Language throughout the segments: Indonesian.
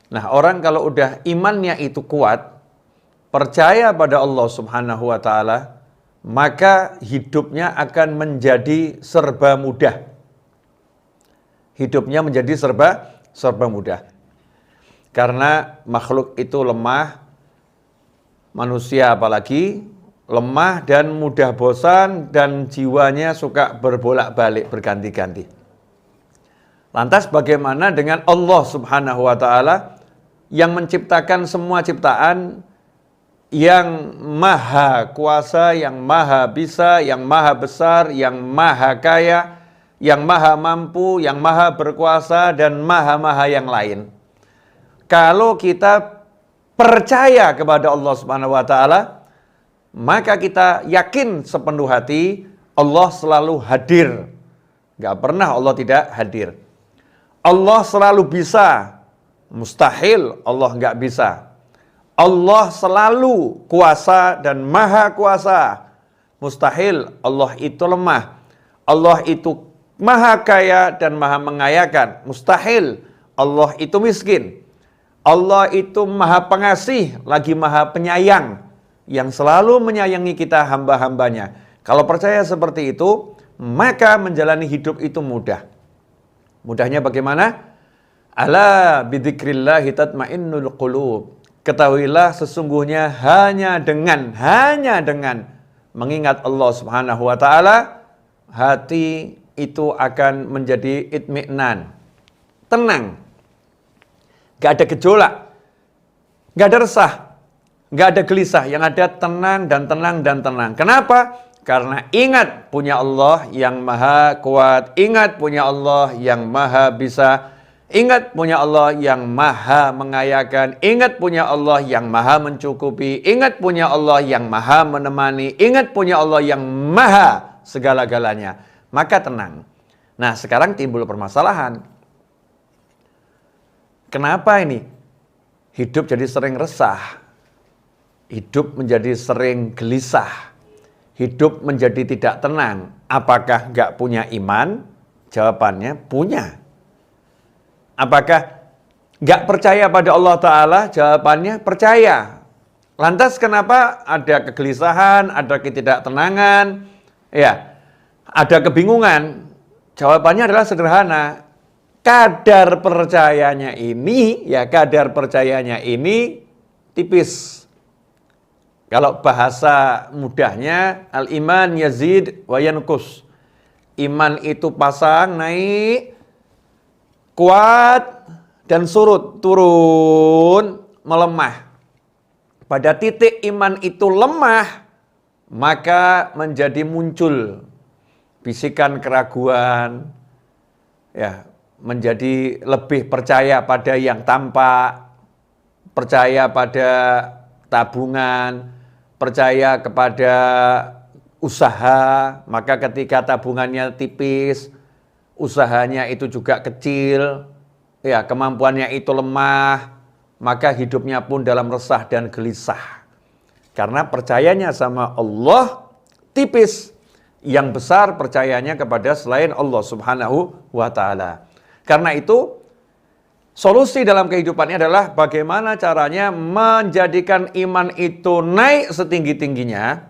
Nah, orang kalau udah imannya itu kuat, percaya pada Allah Subhanahu wa taala, maka hidupnya akan menjadi serba mudah. Hidupnya menjadi serba mudah. Karena makhluk itu lemah, manusia apalagi lemah dan mudah bosan dan jiwanya suka berbolak-balik berganti-ganti. Lantas bagaimana dengan Allah Subhanahu wa taala yang menciptakan semua ciptaan, yang maha kuasa, yang maha bisa, yang maha besar, yang maha kaya, yang maha mampu, yang maha berkuasa, dan maha-maha yang lain. Kalau kita percaya kepada Allah Subhanahu wa taala, maka kita yakin sepenuh hati Allah selalu hadir. Gak pernah Allah tidak hadir. Allah selalu bisa, mustahil Allah gak bisa. Allah selalu kuasa dan maha kuasa, mustahil Allah itu lemah. Allah itu maha kaya dan maha mengayakan, mustahil Allah itu miskin. Allah itu maha pengasih, lagi maha penyayang, yang selalu menyayangi kita hamba-hambanya. Kalau percaya seperti itu, maka menjalani hidup itu mudah. Mudahnya bagaimana? Ala bidzikrillahi tatmainnul qulub. Ketahuilah sesungguhnya hanya dengan mengingat Allah Subhanahu wa taala, hati itu akan menjadi itminan, tenang. Gak ada gejolak, gak ada resah, gak ada gelisah, yang ada tenang dan tenang dan tenang. Kenapa? Karena ingat punya Allah yang maha kuat, ingat punya Allah yang maha bisa, ingat punya Allah yang maha mengayakan, ingat punya Allah yang maha mencukupi, ingat punya Allah yang maha menemani, ingat punya Allah yang maha segala-galanya. Maka tenang. Nah, sekarang timbul permasalahan. Kenapa ini? Hidup jadi sering resah. Hidup menjadi sering gelisah. Hidup menjadi tidak tenang. Apakah nggak punya iman? Jawabannya punya. Apakah nggak percaya pada Allah Ta'ala? Jawabannya percaya. Lantas kenapa ada kegelisahan, ada ketidaktenangan, ya, ada kebingungan? Jawabannya adalah sederhana. Kadar percayanya ini tipis. Kalau bahasa mudahnya, al-iman yazid wa yanqus. Iman itu pasang, naik, kuat, dan surut, turun, melemah. Pada titik iman itu lemah, maka menjadi muncul bisikan keraguan, ya, menjadi lebih percaya pada yang tampak, percaya pada tabungan, percaya kepada usaha. Maka ketika tabungannya tipis, usahanya itu juga kecil, ya, kemampuannya itu lemah, maka hidupnya pun dalam resah dan gelisah. Karena percayanya sama Allah tipis, yang besar percayanya kepada selain Allah Subhanahu wa taala. Karena itu, solusi dalam kehidupannya adalah bagaimana caranya menjadikan iman itu naik setinggi-tingginya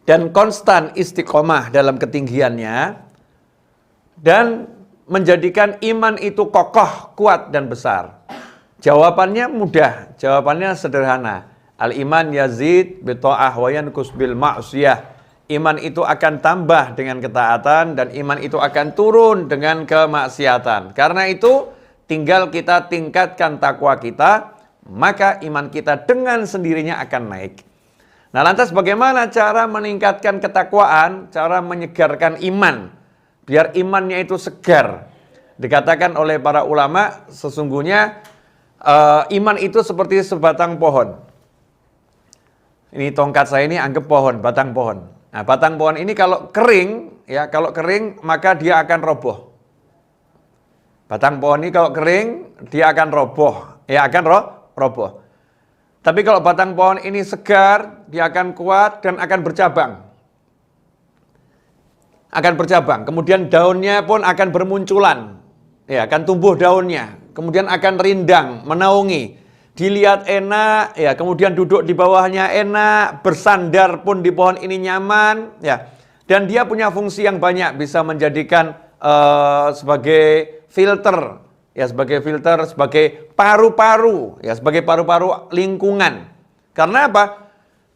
dan konstan istiqomah dalam ketinggiannya, dan menjadikan iman itu kokoh, kuat, dan besar. Jawabannya mudah, jawabannya sederhana. Al-iman yazid bita'ah wa yanqus bil ma'siyah. Iman itu akan tambah dengan ketaatan dan iman itu akan turun dengan kemaksiatan. Karena itu tinggal kita tingkatkan takwa kita, maka iman kita dengan sendirinya akan naik. Nah, lantas bagaimana cara meningkatkan ketakwaan, cara menyegarkan iman, biar imannya itu segar? Dikatakan oleh para ulama, sesungguhnya iman itu seperti sebatang pohon. Ini tongkat saya ini anggap pohon, batang pohon. Nah, batang pohon ini kalau kering, ya, kalau kering maka dia akan roboh. Batang pohon ini kalau kering dia akan roboh, ya, akan roboh. Tapi kalau batang pohon ini segar, dia akan kuat dan akan bercabang. Akan bercabang, kemudian daunnya pun akan bermunculan. Ya, akan tumbuh daunnya. kemudian akan rindang, menaungi. Dilihat enak, ya, kemudian duduk di bawahnya enak, bersandar pun di pohon ini nyaman, ya. Dan dia punya fungsi yang banyak, bisa menjadikan sebagai filter, ya, sebagai filter, sebagai paru-paru, ya, sebagai paru-paru lingkungan. Karena apa?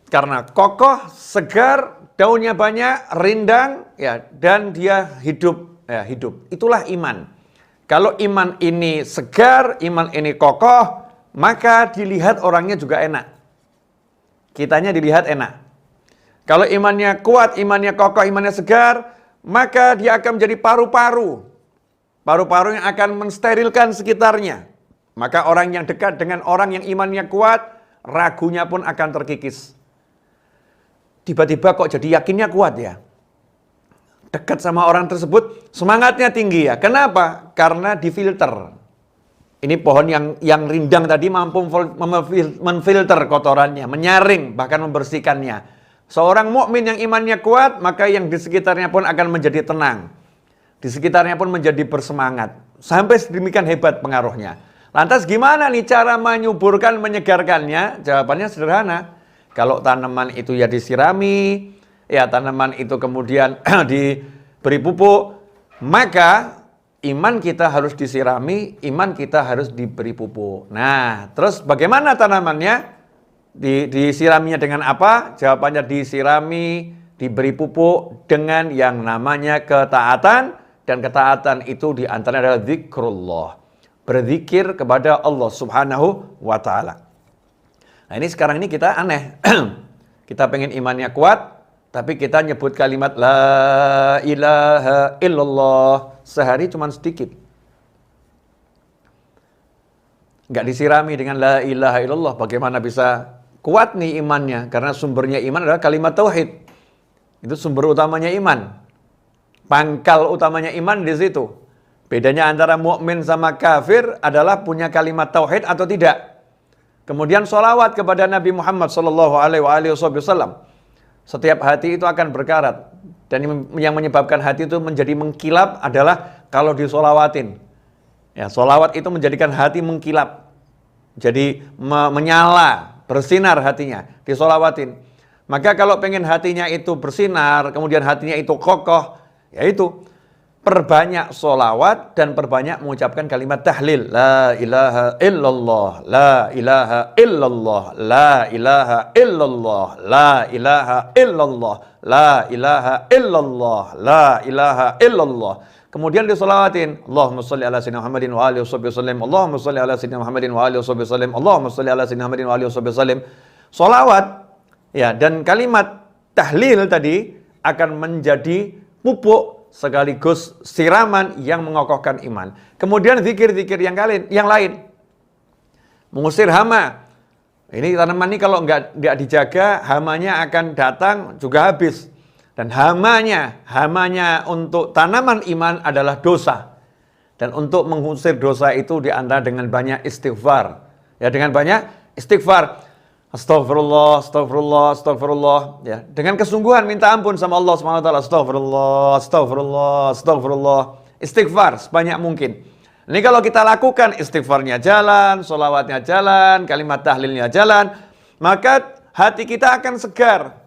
Karena kokoh, segar, daunnya banyak, rindang, ya, dan dia hidup, ya, hidup. Itulah iman. Kalau iman ini segar, iman ini kokoh, maka dilihat orangnya juga enak. Kitanya dilihat enak. Kalau imannya kuat, imannya kokoh, imannya segar, maka dia akan menjadi paru-paru. Paru-paru yang akan mensterilkan sekitarnya. Maka orang yang dekat dengan orang yang imannya kuat, ragunya pun akan terkikis. Tiba-tiba kok jadi yakinnya kuat ya. Dekat sama orang tersebut, semangatnya tinggi ya. Kenapa? Karena difilter. Ini pohon yang rindang tadi mampu memfilter kotorannya, menyaring, bahkan membersihkannya. Seorang mukmin yang imannya kuat, maka yang di sekitarnya pun akan menjadi tenang. Di sekitarnya pun menjadi bersemangat. Sampai sedemikian hebat pengaruhnya. Lantas gimana nih cara menyuburkan, menyegarkannya? Jawabannya sederhana. Kalau tanaman itu ya disirami, ya tanaman itu kemudian diberi pupuk, maka iman kita harus disirami, iman kita harus diberi pupuk. Nah, terus bagaimana tanamannya? Disiraminya dengan apa? Jawabannya disirami, diberi pupuk dengan yang namanya ketaatan, dan ketaatan itu diantaranya adalah zikrullah. Berzikir kepada Allah Subhanahu wa Ta'ala. Nah, ini sekarang ini kita aneh. Kita pengen imannya kuat, tapi kita nyebut kalimat la ilaha illallah sehari cuma sedikit. Nggak disirami dengan la ilaha illallah, bagaimana bisa kuat nih imannya? Karena sumbernya iman adalah kalimat tauhid. Itu sumber utamanya iman. Pangkal utamanya iman di situ. Bedanya antara mukmin sama kafir adalah punya kalimat tauhid atau tidak. Kemudian sholawat kepada Nabi Muhammad SAW. Setiap hati itu akan berkarat. Dan yang menyebabkan hati itu menjadi mengkilap adalah kalau disolawatin. Ya, sholawat itu menjadikan hati mengkilap. Jadi menyala, bersinar hatinya, disolawatin. Maka kalau pengen hatinya itu bersinar, kemudian hatinya itu kokoh, yaitu perbanyak sholawat dan perbanyak mengucapkan kalimat tahlil. La ilaha illallah, la ilaha illallah, la ilaha illallah, la ilaha illallah, la ilaha illallah, la ilaha illallah. Kemudian disolawatin. Allahumma sholli ala sayyidina Muhammadin wa alihi wasallam. Allahumma sholli ala sayyidina Muhammadin wa alihi wasallam. Allahumma sholli ala sayyidina Muhammadin wa alihi wasallam. Solawat, ya, dan kalimat tahlil tadi akan menjadi pupuk sekaligus siraman yang mengokohkan iman. Kemudian zikir-zikir yang lain. Mengusir hama. Ini tanaman ini kalau nggak dijaga, hamanya akan datang juga habis. Dan hamanya untuk tanaman iman adalah dosa. Dan untuk mengusir dosa itu diantara dengan banyak istighfar. Ya, dengan banyak istighfar. Astagfirullah, astagfirullah, astagfirullah. Ya, dengan kesungguhan minta ampun sama Allah SWT. Astagfirullah, astagfirullah, astagfirullah. Istighfar sebanyak mungkin. Ini kalau kita lakukan istighfarnya jalan, sholawatnya jalan, kalimat tahlilnya jalan, maka hati kita akan segar.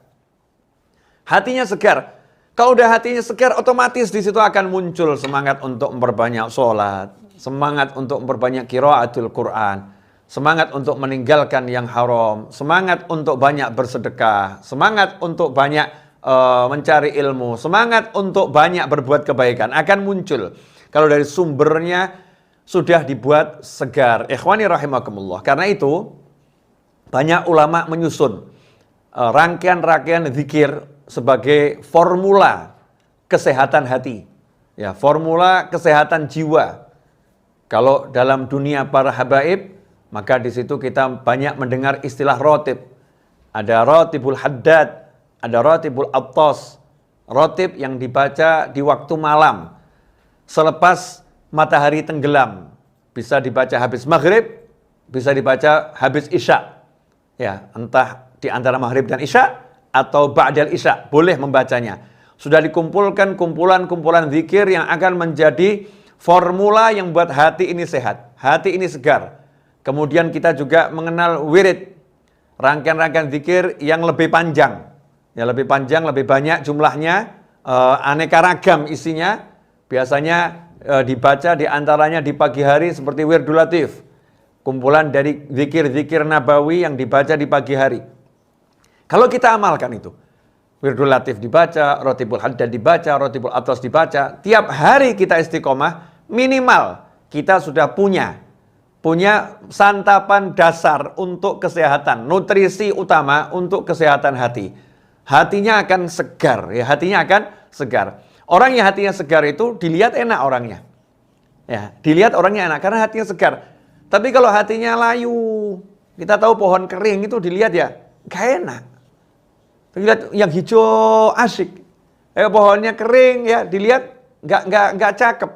Hatinya segar. Kalau udah hatinya segar, otomatis di situ akan muncul semangat untuk memperbanyak sholat, semangat untuk memperbanyak qiraatul Quran, semangat untuk meninggalkan yang haram, semangat untuk banyak bersedekah, semangat untuk banyak mencari ilmu, semangat untuk banyak berbuat kebaikan akan muncul. Kalau dari sumbernya sudah dibuat segar. Ikhwani rahimakumullah. Karena itu banyak ulama menyusun rangkaian-rangkaian zikir sebagai formula kesehatan hati, ya, formula kesehatan jiwa. Kalau dalam dunia para habaib, maka di situ kita banyak mendengar istilah rotib. Ada rotibul haddad, ada rotibul attas. Rotib yang dibaca di waktu malam, selepas matahari tenggelam. Bisa dibaca habis maghrib, bisa dibaca habis isya. Ya, entah di antara maghrib dan isya, atau ba'dal isya, boleh membacanya. Sudah dikumpulkan kumpulan-kumpulan zikir yang akan menjadi formula yang buat hati ini sehat, hati ini segar. Kemudian kita juga mengenal wirid, rangkaian-rangkaian zikir yang lebih panjang. Ya, lebih panjang, lebih banyak jumlahnya, aneka ragam isinya. Biasanya dibaca diantaranya di pagi hari seperti Wirdul Latif, kumpulan dari zikir-zikir nabawi yang dibaca di pagi hari. Kalau kita amalkan itu, Wirdul Latif dibaca, Rotibul Haddad dibaca, Rotibul Atos dibaca, tiap hari kita istiqomah, minimal kita sudah punya santapan dasar untuk kesehatan, nutrisi utama untuk kesehatan hati. Hatinya akan segar, ya, hatinya akan segar. Orang yang hatinya segar itu dilihat enak orangnya. Ya, dilihat orangnya enak karena hatinya segar. Tapi kalau hatinya layu, kita tahu pohon kering itu dilihat ya gak enak. Dilihat yang hijau asik. Pohonnya kering ya dilihat gak cakep.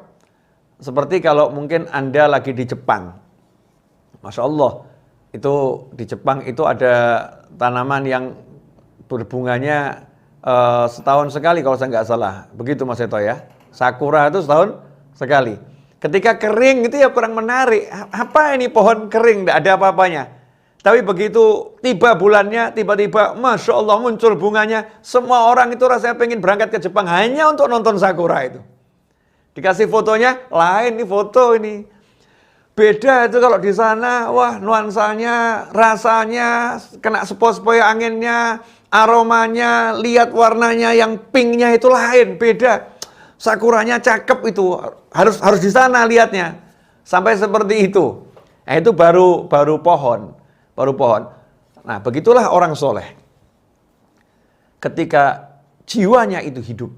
Seperti kalau mungkin Anda lagi di Jepang. Masya Allah, itu di Jepang itu ada tanaman yang berbunganya setahun sekali kalau saya nggak salah. Begitu Mas Eto ya. Sakura itu setahun sekali. Ketika kering itu ya kurang menarik. Apa ini pohon kering? Nggak ada apa-apanya. Tapi begitu tiba bulannya, tiba-tiba Masya Allah muncul bunganya. Semua orang itu rasanya pengen berangkat ke Jepang hanya untuk nonton sakura itu. Dikasih fotonya, lain nih foto ini. Beda itu kalau di sana, wah nuansanya, rasanya, kena sepoi-sepoi anginnya, aromanya, lihat warnanya yang pinknya itu lain, beda. Sakuranya cakep itu, harus di sana lihatnya. Sampai seperti itu. Nah, itu baru pohon. Nah, begitulah orang soleh. Ketika jiwanya itu hidup,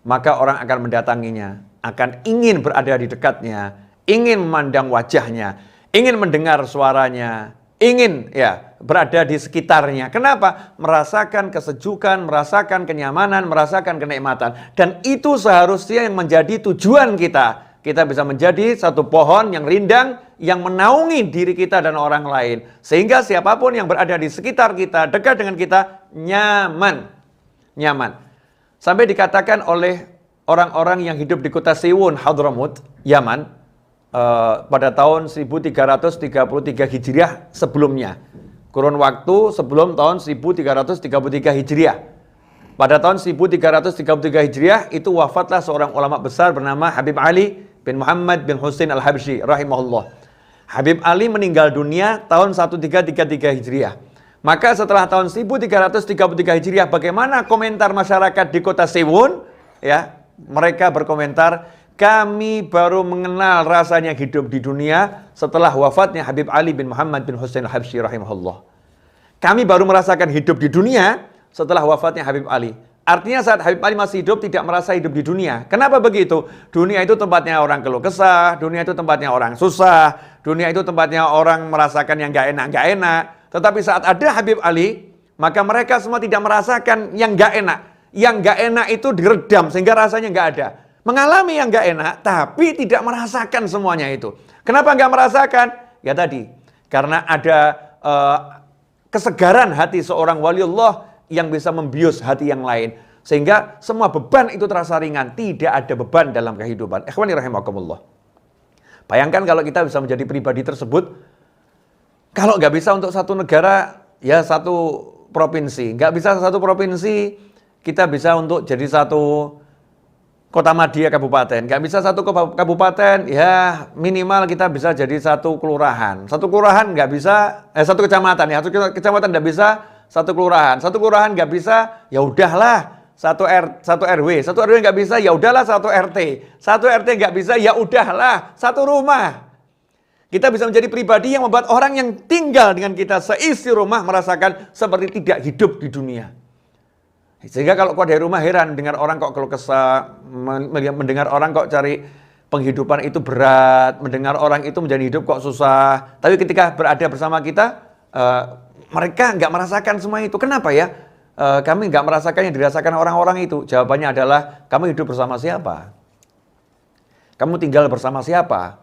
maka orang akan mendatanginya, akan ingin berada di dekatnya, ingin memandang wajahnya, ingin mendengar suaranya, ingin ya berada di sekitarnya. Kenapa? Merasakan kesejukan, merasakan kenyamanan, merasakan kenikmatan. Dan itu seharusnya yang menjadi tujuan kita. Kita bisa menjadi satu pohon yang rindang, yang menaungi diri kita dan orang lain. Sehingga siapapun yang berada di sekitar kita, dekat dengan kita, nyaman. Sampai dikatakan oleh orang-orang yang hidup di kota Siwun, Hadramut, Yaman, pada tahun 1333 Hijriah sebelumnya. Kurun waktu sebelum tahun 1333 Hijriah. Pada tahun 1333 Hijriah itu wafatlah seorang ulama besar bernama Habib Ali bin Muhammad bin Husain al-Habsyi rahimahullah. Habib Ali meninggal dunia tahun 1333 Hijriah. Maka setelah tahun 1333 Hijriah, bagaimana komentar masyarakat di kota Siwun? Ya, mereka berkomentar, kami baru mengenal rasanya hidup di dunia setelah wafatnya Habib Ali bin Muhammad bin Husain al-Habsyi rahimahullah. Kami baru merasakan hidup di dunia setelah wafatnya Habib Ali. Artinya saat Habib Ali masih hidup tidak merasa hidup di dunia. Kenapa begitu? Dunia itu tempatnya orang keluh kesah, dunia itu tempatnya orang susah, dunia itu tempatnya orang merasakan yang gak enak. Tetapi saat ada Habib Ali, maka mereka semua tidak merasakan yang gak enak. Yang gak enak itu diredam sehingga rasanya gak ada. Mengalami yang gak enak, tapi tidak merasakan semuanya itu. Kenapa gak merasakan? Ya tadi, karena ada kesegaran hati seorang waliullah yang bisa membius hati yang lain. Sehingga semua beban itu terasa ringan. Tidak ada beban dalam kehidupan. Ikhwani rahimakumullah. Bayangkan kalau kita bisa menjadi pribadi tersebut. Kalau nggak bisa untuk satu negara, ya satu provinsi. Nggak bisa satu provinsi, kita bisa untuk jadi satu kota madya kabupaten. Nggak bisa satu kabupaten, ya minimal kita bisa jadi satu kelurahan. Satu kelurahan nggak bisa, satu kecamatan ya. Satu kecamatan nggak bisa, satu kelurahan. Satu kelurahan nggak bisa, ya udahlah satu RW. Satu RW nggak bisa, ya udahlah satu RT. Satu RT nggak bisa, ya udahlah satu rumah. Kita bisa menjadi pribadi yang membuat orang yang tinggal dengan kita seisi rumah merasakan seperti tidak hidup di dunia. Sehingga kalau kau dari rumah heran dengar orang kok keluh kesah, mendengar orang kok cari penghidupan itu berat, mendengar orang itu menjadi hidup kok susah. Tapi ketika berada bersama kita, mereka nggak merasakan semua itu. Kenapa ya? Kami nggak merasakan yang dirasakan orang-orang itu. Jawabannya adalah, kamu hidup bersama siapa? Kamu tinggal bersama siapa?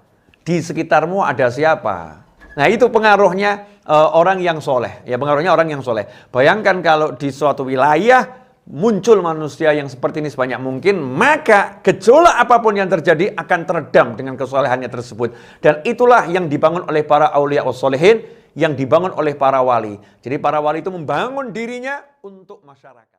Di sekitarmu ada siapa? Nah itu pengaruhnya orang yang soleh. Ya pengaruhnya orang yang soleh. Bayangkan kalau di suatu wilayah muncul manusia yang seperti ini sebanyak mungkin, maka gejolak apapun yang terjadi akan teredam dengan kesolehannya tersebut. Dan itulah yang dibangun oleh para aulia wassolihin, yang dibangun oleh para wali. Jadi para wali itu membangun dirinya untuk masyarakat.